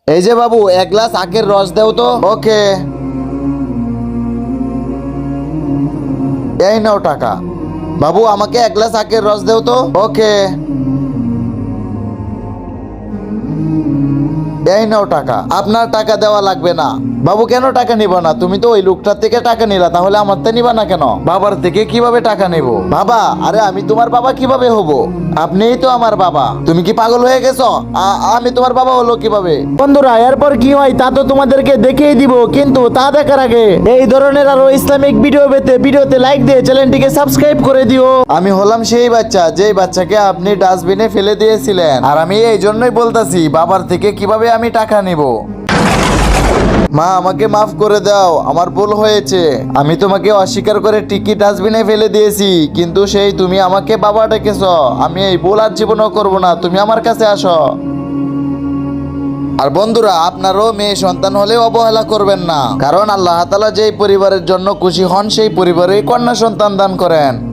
এই যে বাবু, এক গ্লাস আখের রস দেও তো। ওকে, এই নাও টাকা। বাবু, আমাকে এক গ্লাস আখের রস দেও তো। ওকে, এই নাও টাকা। আপনার টাকা দেওয়া লাগবে না। বাবু, কেন টাকা নিব না? তুমি তো ওই লোকটার থেকে টাকা নিলা, তাহলে আমার থেকে নিবা না কেন? বাবার থেকে কিভাবে টাকা নেব? বাবা, আরে আমি তোমার বাবা কিভাবে হব? আপনিই তো আমার বাবা। তুমি কি পাগল হয়ে গেছো? আমি তোমার বাবা হলো কিভাবে? বন্ধুরা, এরপর কি হয় তা তো তোমাদেরকে দেখিয়ে দিব, কিন্তু তা দেখার আগে এই ধরনের আরো ইসলামিক ভিডিও পেতে ভিডিওতে লাইক দিয়ে চ্যানেলটিকে সাবস্ক্রাইব করে দিও। আমি হলাম সেই বাচ্চা, যেই বাচ্চাকে আপনি ডাস্টবিনে ফেলে দিয়েছিলেন। আর আমি এই জন্যই বলতাছি, বাবার থেকে কিভাবে আমি টাকা নিব। মা, আমাকে মাফ করে দাও, আমার ভুল হয়েছে। আমি তোমাকে অস্বীকার করে টিকি ডাস্টবিনে ফেলে দিয়েছি, কিন্তু সেই তুমি আমাকে বাবা ডেকেছ। আমি এই ভুল আর জীবনও করবো না, তুমি আমার কাছে আসো। আর বন্ধুরা, আপনারও মেয়ে সন্তান হলে অবহেলা করবেন না, কারণ আল্লাহ তাআলা যেই পরিবারের জন্য খুশি হন সেই পরিবারেই কন্যা সন্তান দান করেন।